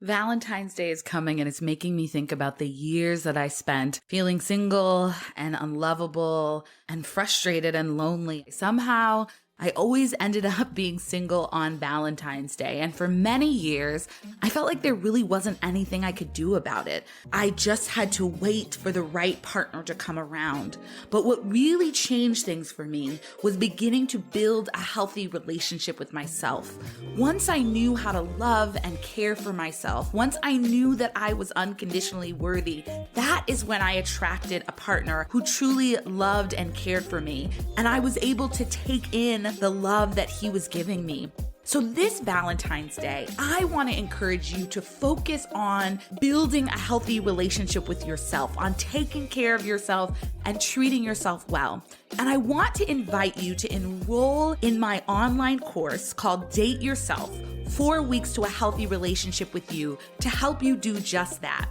Valentine's Day is coming and it's making me think about the years that I spent feeling single and unlovable and frustrated and lonely. Somehow, I always ended up being single on Valentine's Day. And for many years, I felt like there really wasn't anything I could do about it. I just had to wait for the right partner to come around. But what really changed things for me was beginning to build a healthy relationship with myself. Once I knew how to love and care for myself, once I knew that I was unconditionally worthy, that is when I attracted a partner who truly loved and cared for me. And I was able to take in the love that he was giving me. So this Valentine's Day, I want to encourage you to focus on building a healthy relationship with yourself, on taking care of yourself and treating yourself well. And I want to invite you to enroll in my online course called Date Yourself, 4 weeks to a healthy relationship with you, to help you do just that.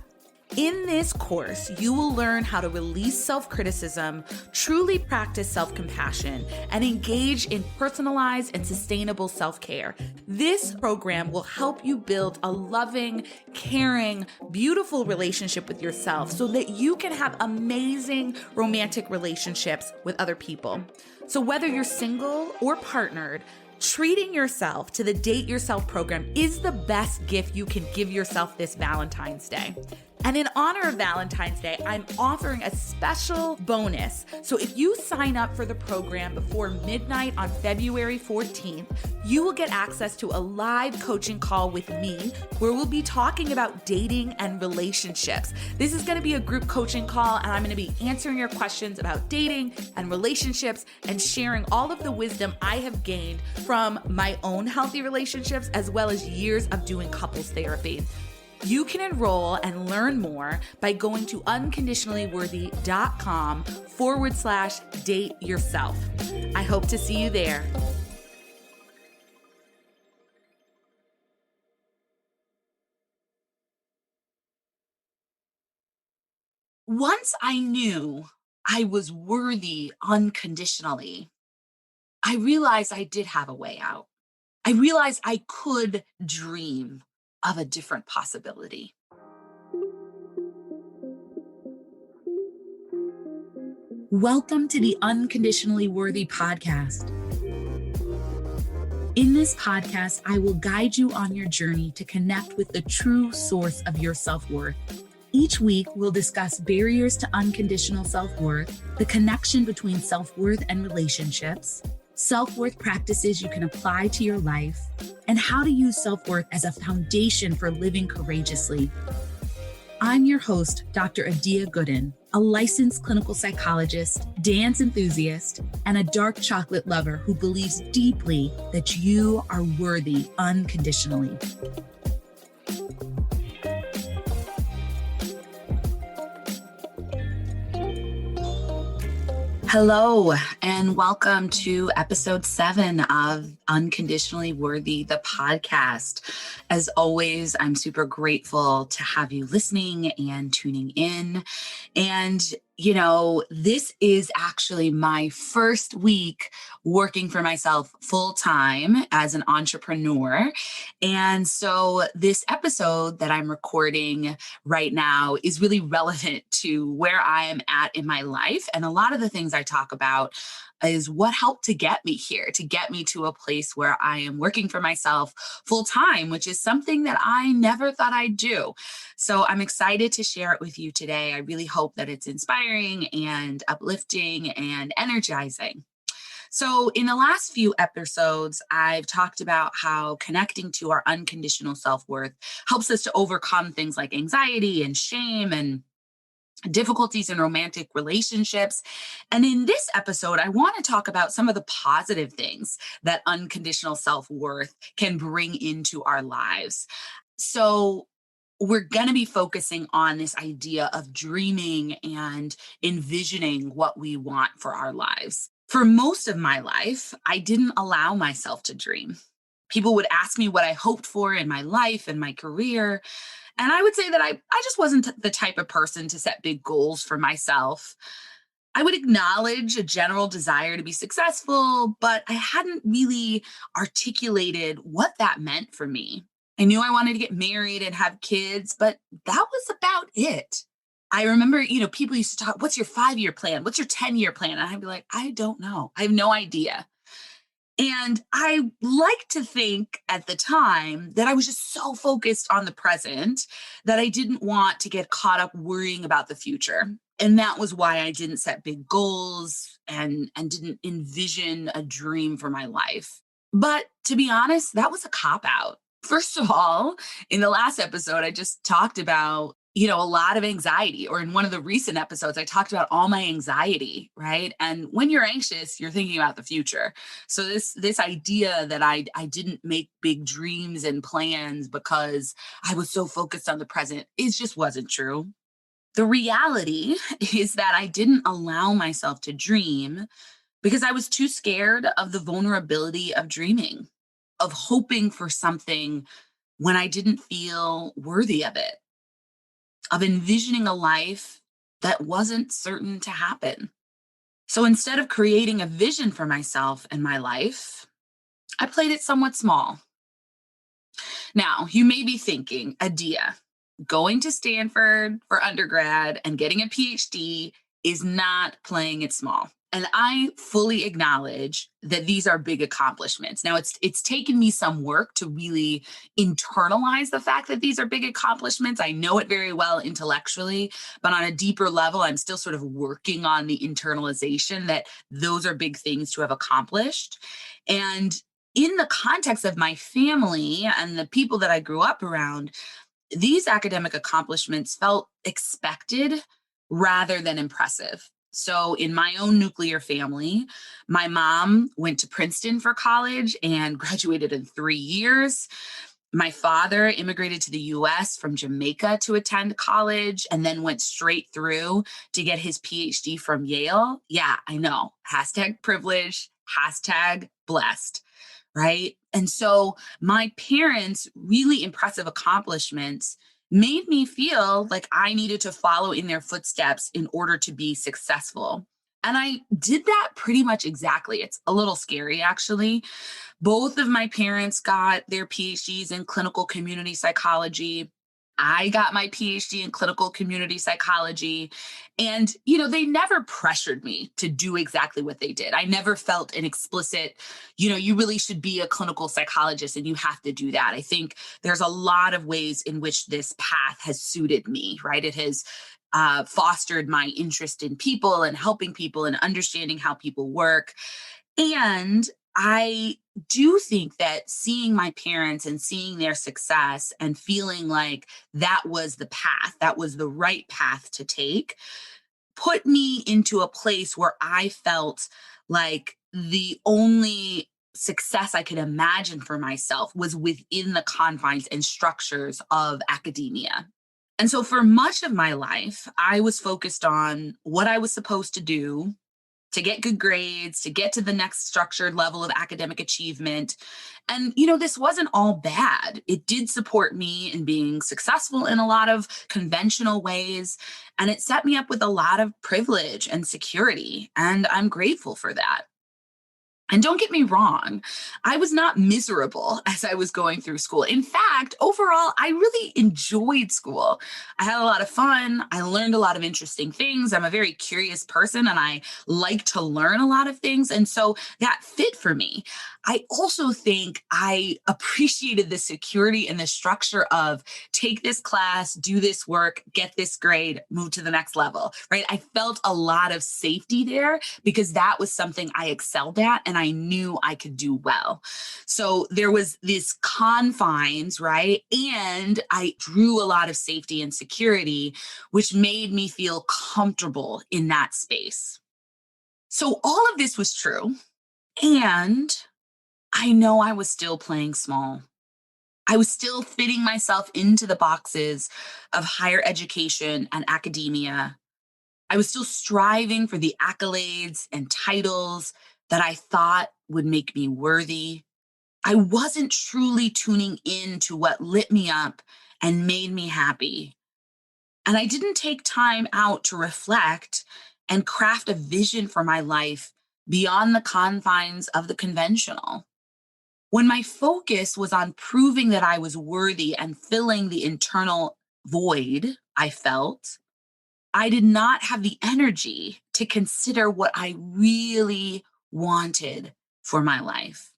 In this course, you will learn how to release self-criticism, truly practice self-compassion, and engage in personalized and sustainable self-care. This program will help you build a loving, caring, beautiful relationship with yourself so that you can have amazing romantic relationships with other people. So whether you're single or partnered, treating yourself to the Date Yourself program is the best gift you can give yourself this Valentine's Day. And in honor of Valentine's Day, I'm offering a special bonus. So if you sign up for the program before midnight on February 14th, you will get access to a live coaching call with me where we'll be talking about dating and relationships. This is going to be a group coaching call, and I'm going to be answering your questions about dating and relationships and sharing all of the wisdom I have gained from my own healthy relationships as well as years of doing couples therapy. You can enroll and learn more by going to unconditionallyworthy.com/date yourself. I hope to see you there. Once I knew I was worthy unconditionally, I realized I did have a way out. I realized I could dream of a different possibility. Welcome to the Unconditionally Worthy Podcast. In this podcast, I will guide you on your journey to connect with the true source of your self-worth. Each week, we'll discuss barriers to unconditional self-worth, the connection between self-worth and relationships, self-worth practices you can apply to your life, and how to use self-worth as a foundation for living courageously. I'm your host, Dr. Adia Gooden, a licensed clinical psychologist, dance enthusiast, and a dark chocolate lover who believes deeply that you are worthy unconditionally. Hello, and welcome to episode 7 of Unconditionally Worthy, the podcast. As always, I'm super grateful to have you listening and tuning in. And, this is actually my first week working for myself full-time as an entrepreneur. And so this episode that I'm recording right now is really relevant to where I am at in my life. And a lot of the things I talk about is what helped to get me here, to get me to a place where I am working for myself full time, which is something that I never thought I'd do. So I'm excited to share it with you today. I really hope that it's inspiring and uplifting and energizing. So in the last few episodes, I've talked about how connecting to our unconditional self-worth helps us to overcome things like anxiety and shame and difficulties in romantic relationships. And in this episode, I want to talk about some of the positive things that unconditional self-worth can bring into our lives. So we're going to be focusing on this idea of dreaming and envisioning what we want for our lives. For most of my life, I didn't allow myself to dream. People would ask me what I hoped for in my life and my career. And I would say that I just wasn't the type of person to set big goals for myself. I would acknowledge a general desire to be successful, but I hadn't really articulated what that meant for me. I knew I wanted to get married and have kids, but that was about it. I remember, people used to talk, what's your 5-year plan? What's your 10-year plan? And I'd be like, I don't know. I have no idea. And I like to think at the time that I was just so focused on the present that I didn't want to get caught up worrying about the future. And that was why I didn't set big goals and didn't envision a dream for my life. But to be honest, that was a cop out. First of all, in the last episode, I just talked about, a lot of anxiety, or in one of the recent episodes, I talked about all my anxiety, right? And when you're anxious, you're thinking about the future. So this idea that I didn't make big dreams and plans because I was so focused on the present, it just wasn't true. The reality is that I didn't allow myself to dream because I was too scared of the vulnerability of dreaming, of hoping for something when I didn't feel worthy of it, of envisioning a life that wasn't certain to happen. So instead of creating a vision for myself and my life, I played it somewhat small. Now, you may be thinking, Adia, going to Stanford for undergrad and getting a PhD is not playing it small. And I fully acknowledge that these are big accomplishments. Now, it's taken me some work to really internalize the fact that these are big accomplishments. I know it very well intellectually, but on a deeper level, I'm still sort of working on the internalization that those are big things to have accomplished. And in the context of my family and the people that I grew up around, these academic accomplishments felt expected rather than impressive. So, in my own nuclear family, my mom went to Princeton for college and graduated in 3 years. My father immigrated to the US from Jamaica to attend college and then went straight through to get his PhD from Yale. Yeah, I know. Hashtag privilege, hashtag blessed, right? And so my parents' really impressive accomplishments made me feel like I needed to follow in their footsteps in order to be successful. And I did that pretty much exactly. It's a little scary, actually. Both of my parents got their PhDs in clinical community psychology. I got my PhD in clinical community psychology. And, they never pressured me to do exactly what they did. I never felt an explicit, you really should be a clinical psychologist and you have to do that. I think there's a lot of ways in which this path has suited me, right? It has fostered my interest in people and helping people and understanding how people work. And I do think that seeing my parents and seeing their success and feeling like that was the path, that was the right path to take, put me into a place where I felt like the only success I could imagine for myself was within the confines and structures of academia. And so for much of my life, I was focused on what I was supposed to do to get good grades, to get to the next structured level of academic achievement. And, this wasn't all bad. It did support me in being successful in a lot of conventional ways. And it set me up with a lot of privilege and security. And I'm grateful for that. And don't get me wrong, I was not miserable as I was going through school. In fact, overall, I really enjoyed school. I had a lot of fun. I learned a lot of interesting things. I'm a very curious person and I like to learn a lot of things. And so that fit for me. I also think I appreciated the security and the structure of take this class, do this work, get this grade, move to the next level, right? I felt a lot of safety there because that was something I excelled at and I knew I could do well. So there was this confines, right? And I drew a lot of safety and security, which made me feel comfortable in that space. So all of this was true. And I know I was still playing small. I was still fitting myself into the boxes of higher education and academia. I was still striving for the accolades and titles that I thought would make me worthy. I wasn't truly tuning in to what lit me up and made me happy. And I didn't take time out to reflect and craft a vision for my life beyond the confines of the conventional. When my focus was on proving that I was worthy and filling the internal void I felt, I did not have the energy to consider what I really wanted for my life.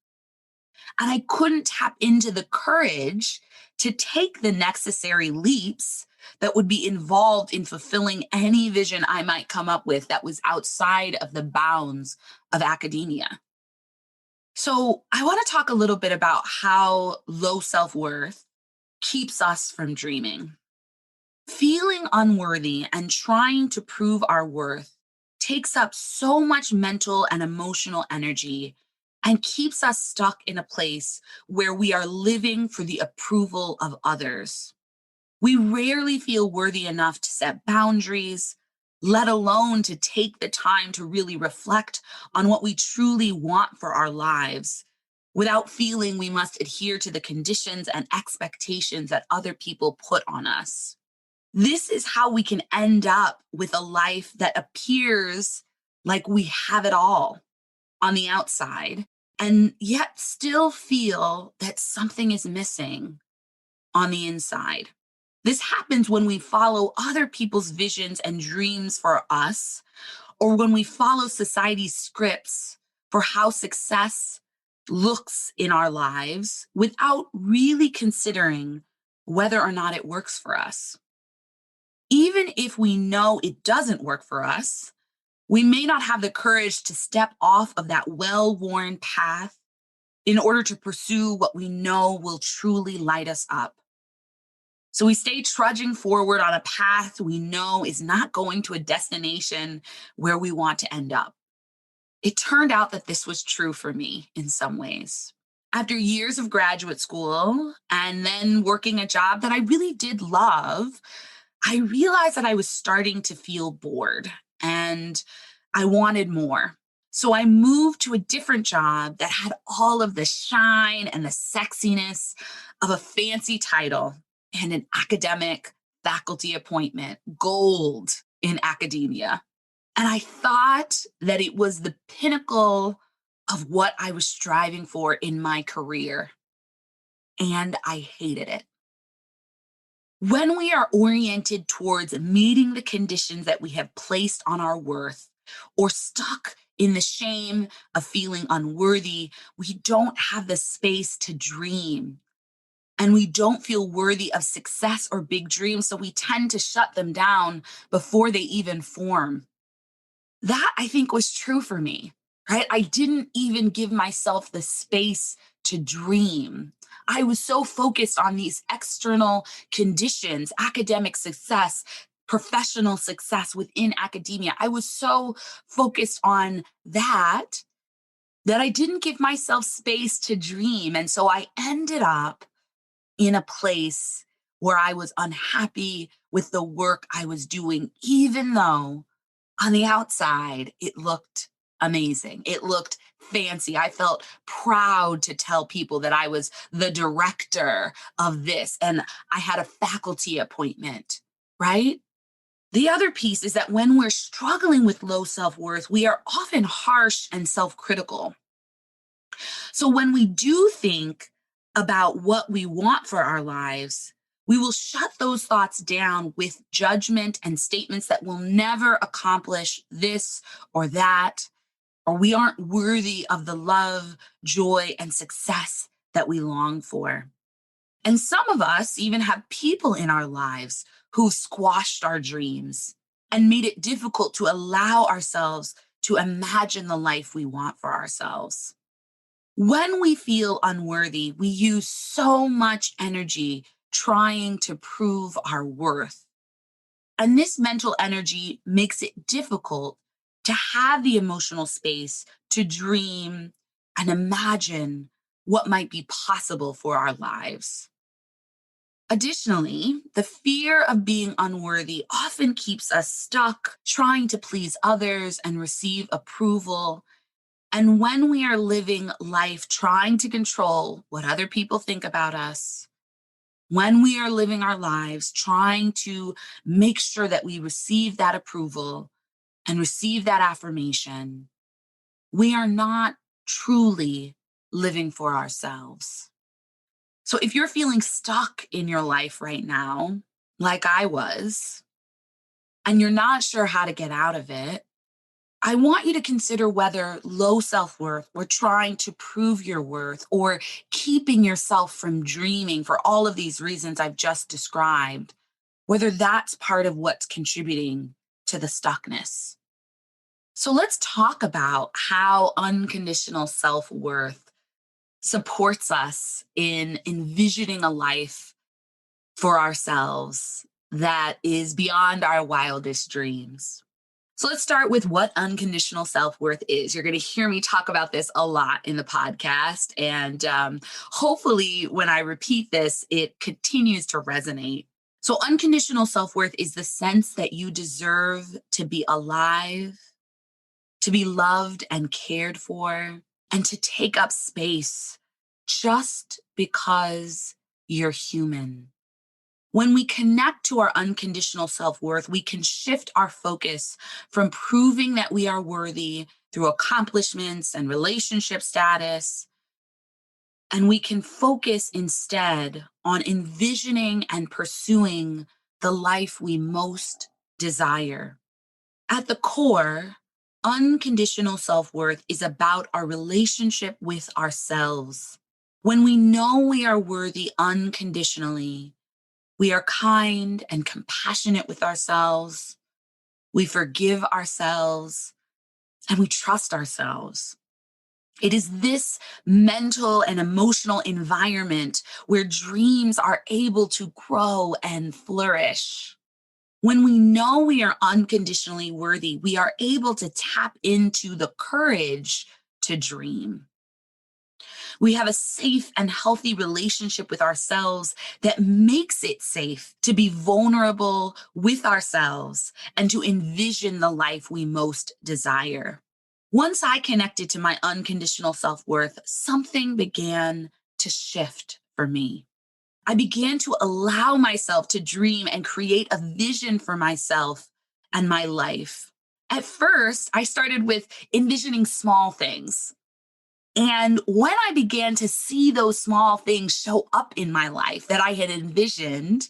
And I couldn't tap into the courage to take the necessary leaps that would be involved in fulfilling any vision I might come up with that was outside of the bounds of academia. So, I want to talk a little bit about how low self worth keeps us from dreaming. Feeling unworthy and trying to prove our worth takes up so much mental and emotional energy and keeps us stuck in a place where we are living for the approval of others. We rarely feel worthy enough to set boundaries, let alone to take the time to really reflect on what we truly want for our lives without feeling we must adhere to the conditions and expectations that other people put on us. This is how we can end up with a life that appears like we have it all on the outside and yet still feel that something is missing on the inside. This happens when we follow other people's visions and dreams for us, or when we follow society's scripts for how success looks in our lives without really considering whether or not it works for us. Even if we know it doesn't work for us, we may not have the courage to step off of that well worn path in order to pursue what we know will truly light us up. So we stay trudging forward on a path we know is not going to a destination where we want to end up. It turned out that this was true for me in some ways. After years of graduate school and then working a job that I really did love, I realized that I was starting to feel bored and I wanted more. So I moved to a different job that had all of the shine and the sexiness of a fancy title and an academic faculty appointment, gold in academia. And I thought that it was the pinnacle of what I was striving for in my career. And I hated it. When we are oriented towards meeting the conditions that we have placed on our worth or stuck in the shame of feeling unworthy, we don't have the space to dream and we don't feel worthy of success or big dreams. So we tend to shut them down before they even form. That I think was true for me, right? I didn't even give myself the space to dream. I was so focused on these external conditions, academic success, professional success within academia. I was so focused on that I didn't give myself space to dream. And so I ended up in a place where I was unhappy with the work I was doing, even though on the outside, it looked amazing. It looked fancy. I felt proud to tell people that I was the director of this and I had a faculty appointment, right? The other piece is that when we're struggling with low self worth, we are often harsh and self critical. So when we do think about what we want for our lives, we will shut those thoughts down with judgment and statements that will never accomplish this or that, or we aren't worthy of the love, joy, and success that we long for. And some of us even have people in our lives who squashed our dreams and made it difficult to allow ourselves to imagine the life we want for ourselves. When we feel unworthy, we use so much energy trying to prove our worth. And this mental energy makes it difficult to have the emotional space to dream and imagine what might be possible for our lives. Additionally, the fear of being unworthy often keeps us stuck trying to please others and receive approval. And when we are living life trying to control what other people think about us, when we are living our lives trying to make sure that we receive that approval and receive that affirmation, we are not truly living for ourselves. So if you're feeling stuck in your life right now, like I was, and you're not sure how to get out of it, I want you to consider whether low self-worth or trying to prove your worth or keeping yourself from dreaming for all of these reasons I've just described, whether that's part of what's contributing to the stuckness. So let's talk about how unconditional self-worth supports us in envisioning a life for ourselves that is beyond our wildest dreams. So let's start with what unconditional self-worth is. You're going to hear me talk about this a lot in the podcast. And hopefully when I repeat this, it continues to resonate. So unconditional self-worth is the sense that you deserve to be alive, to be loved and cared for, and to take up space just because you're human. When we connect to our unconditional self-worth, we can shift our focus from proving that we are worthy through accomplishments and relationship status, and we can focus instead on envisioning and pursuing the life we most desire. At the core, unconditional self-worth is about our relationship with ourselves. When we know we are worthy unconditionally, we are kind and compassionate with ourselves. We forgive ourselves and we trust ourselves. It is this mental and emotional environment where dreams are able to grow and flourish. When we know we are unconditionally worthy, we are able to tap into the courage to dream. We have a safe and healthy relationship with ourselves that makes it safe to be vulnerable with ourselves and to envision the life we most desire. Once I connected to my unconditional self-worth, something began to shift for me. I began to allow myself to dream and create a vision for myself and my life. At first, I started with envisioning small things. And when I began to see those small things show up in my life that I had envisioned,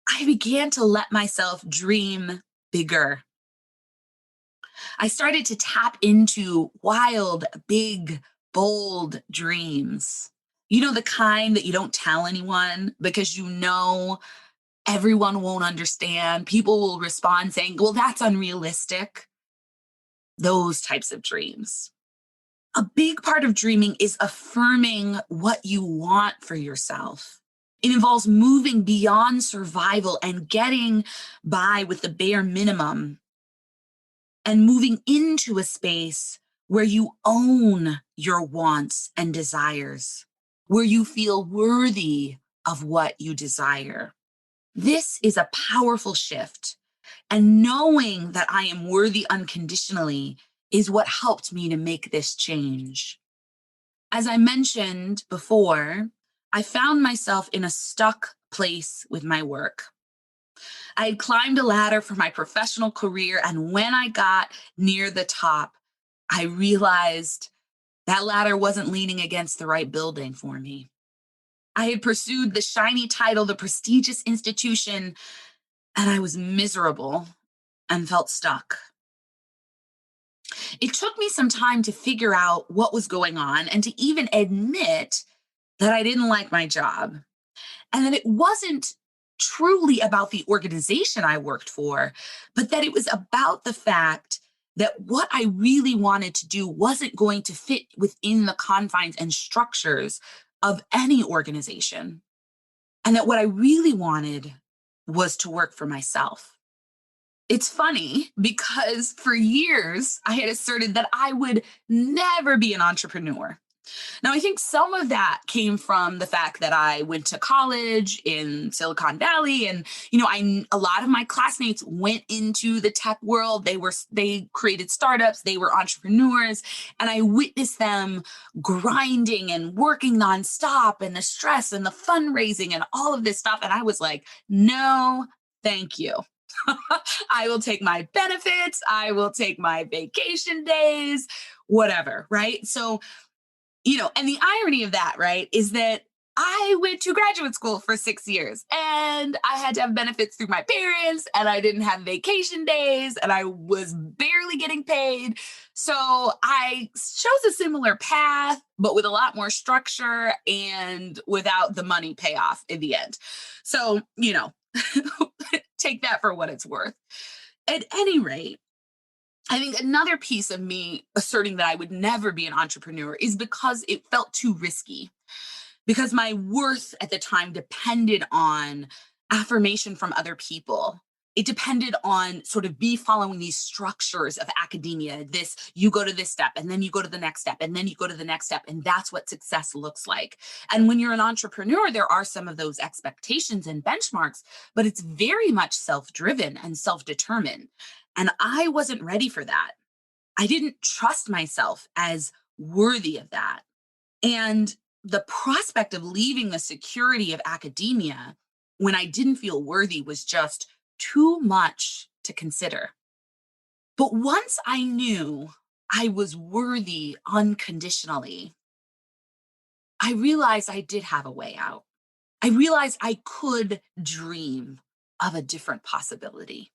I began to let myself dream bigger. I started to tap into wild, big, bold dreams. You know, the kind that you don't tell anyone because you know everyone won't understand. People will respond saying, well, that's unrealistic. Those types of dreams. A big part of dreaming is affirming what you want for yourself. It involves moving beyond survival and getting by with the bare minimum and moving into a space where you own your wants and desires, where you feel worthy of what you desire. This is a powerful shift. And knowing that I am worthy unconditionally is what helped me to make this change. As I mentioned before, I found myself in a stuck place with my work. I had climbed a ladder for my professional career, and when I got near the top, I realized that ladder wasn't leaning against the right building for me. I had pursued the shiny title, the prestigious institution, and I was miserable and felt stuck. It took me some time to figure out what was going on and to even admit that I didn't like my job and that it wasn't truly about the organization I worked for, but that it was about the fact that what I really wanted to do wasn't going to fit within the confines and structures of any organization. And that what I really wanted was to work for myself. It's funny because for years I had asserted that I would never be an entrepreneur. Now, I think some of that came from the fact that I went to college in Silicon Valley and, a lot of my classmates went into the tech world. They created startups, they were entrepreneurs, and I witnessed them grinding and working nonstop and the stress and the fundraising and all of this stuff. And I was like, no, thank you. I will take my benefits. I will take my vacation days, whatever. Right. So, And the irony of that, right, is that I went to graduate school for 6 years and I had to have benefits through my parents and I didn't have vacation days and I was barely getting paid. So I chose a similar path, but with a lot more structure and without the money payoff in the end. So, take that for what it's worth. At any rate, I think another piece of me asserting that I would never be an entrepreneur is because it felt too risky, because my worth at the time depended on affirmation from other people. It depended on sort of me following these structures of academia. You go to this step, and then you go to the next step, and then you go to the next step. And that's what success looks like. And when you're an entrepreneur, there are some of those expectations and benchmarks, but it's very much self driven and self determined. And I wasn't ready for that. I didn't trust myself as worthy of that. And the prospect of leaving the security of academia when I didn't feel worthy was just too much to consider. But once I knew I was worthy unconditionally, I realized I did have a way out. I realized I could dream of a different possibility.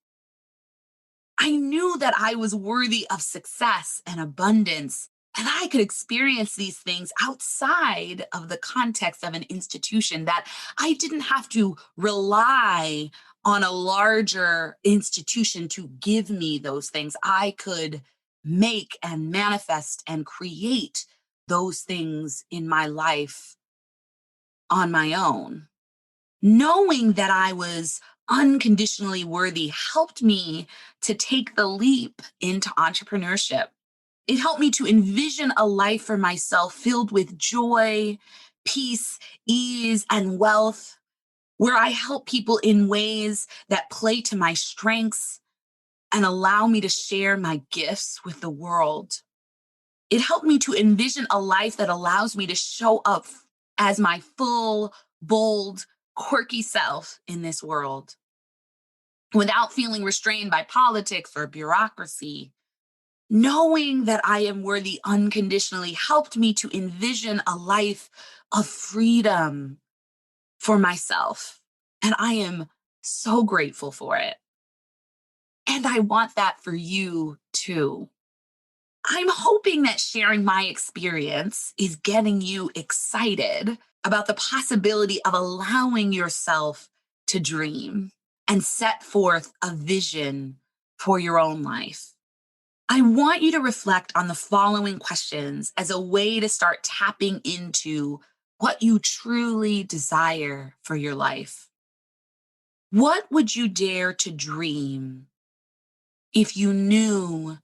I knew that I was worthy of success and abundance, and I could experience these things outside of the context of an institution, that I didn't have to rely on a larger institution to give me those things. I could make and manifest and create those things in my life on my own. Knowing that I was unconditionally worthy helped me to take the leap into entrepreneurship. It helped me to envision a life for myself filled with joy, peace, ease, and wealth, where I help people in ways that play to my strengths and allow me to share my gifts with the world. It helped me to envision a life that allows me to show up as my full, bold, quirky self in this world without feeling restrained by politics or bureaucracy. Knowing that I am worthy unconditionally helped me to envision a life of freedom for myself. And I am so grateful for it. And I want that for you too. I'm hoping that sharing my experience is getting you excited about the possibility of allowing yourself to dream and set forth a vision for your own life. I want you to reflect on the following questions as a way to start tapping into what you truly desire for your life. What would you dare to dream if you knew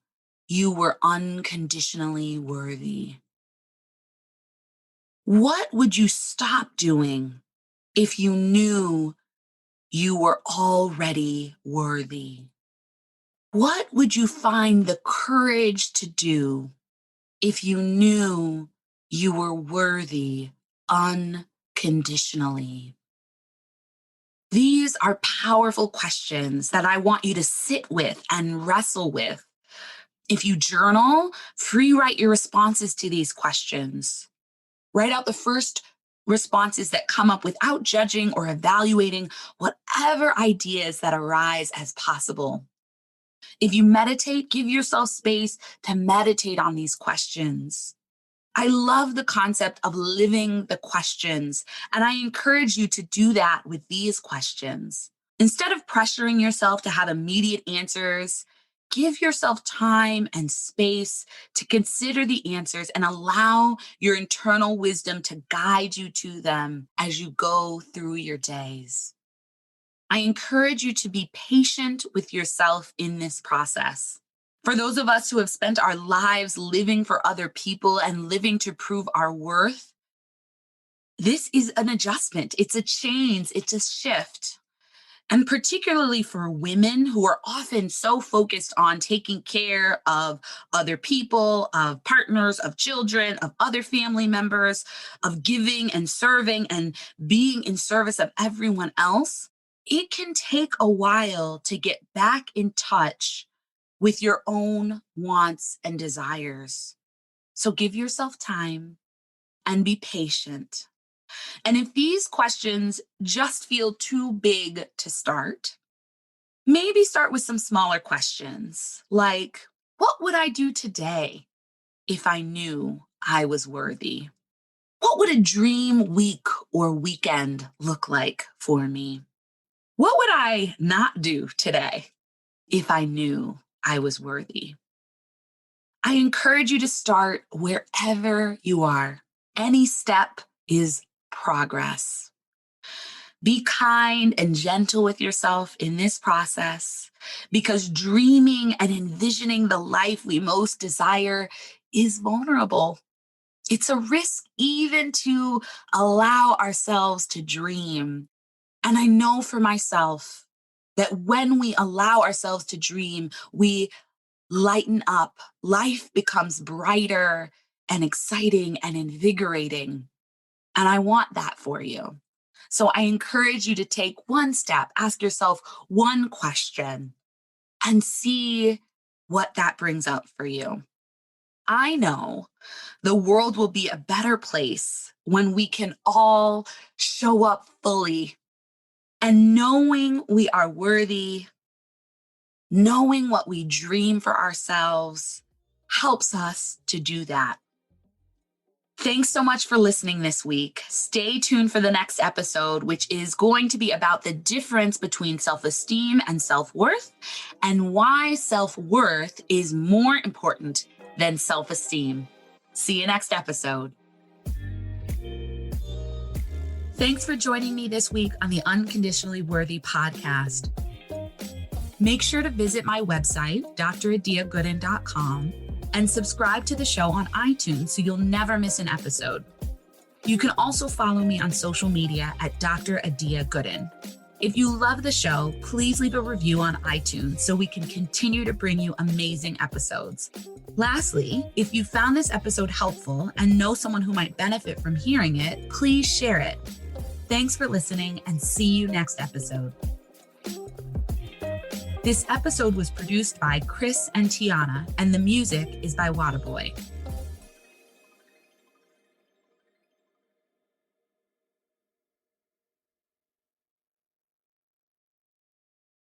you were unconditionally worthy? What would you stop doing if you knew you were already worthy? What would you find the courage to do if you knew you were worthy unconditionally? These are powerful questions that I want you to sit with and wrestle with. If you journal, free write your responses to these questions. Write out the first responses that come up without judging or evaluating whatever ideas that arise as possible. If you meditate, give yourself space to meditate on these questions. I love the concept of living the questions, and I encourage you to do that with these questions. Instead of pressuring yourself to have immediate answers, give yourself time and space to consider the answers and allow your internal wisdom to guide you to them as you go through your days. I encourage you to be patient with yourself in this process. For those of us who have spent our lives living for other people and living to prove our worth, this is an adjustment. It's a change. It's a shift. And particularly for women who are often so focused on taking care of other people, of partners, of children, of other family members, of giving and serving and being in service of everyone else, it can take a while to get back in touch with your own wants and desires. So give yourself time. and be patient. And if these questions just feel too big to start, maybe start with some smaller questions like, what would I do today if I knew I was worthy? What would a dream week or weekend look like for me? What would I not do today if I knew I was worthy? I encourage you to start wherever you are. Any step is progress. Be kind and gentle with yourself in this process because dreaming and envisioning the life we most desire is vulnerable. It's a risk even to allow ourselves to dream. And I know for myself that when we allow ourselves to dream, we lighten up. Life becomes brighter and exciting and invigorating. And I want that for you. So I encourage you to take one step, ask yourself one question, and see what that brings up for you. I know the world will be a better place when we can all show up fully. And knowing we are worthy, knowing what we dream for ourselves helps us to do that. Thanks so much for listening this week. Stay tuned for the next episode, which is going to be about the difference between self-esteem and self-worth and why self-worth is more important than self-esteem. See you next episode. Thanks for joining me this week on the Unconditionally Worthy Podcast. Make sure to visit my website, dradiagooden.com, and subscribe to the show on iTunes so you'll never miss an episode. You can also follow me on social media at Dr. Adia Gooden. If you love the show, please leave a review on iTunes so we can continue to bring you amazing episodes. Lastly, if you found this episode helpful and know someone who might benefit from hearing it, please share it. Thanks for listening and see you next episode. This episode was produced by Chris and Tiana, and the music is by Wadaboy.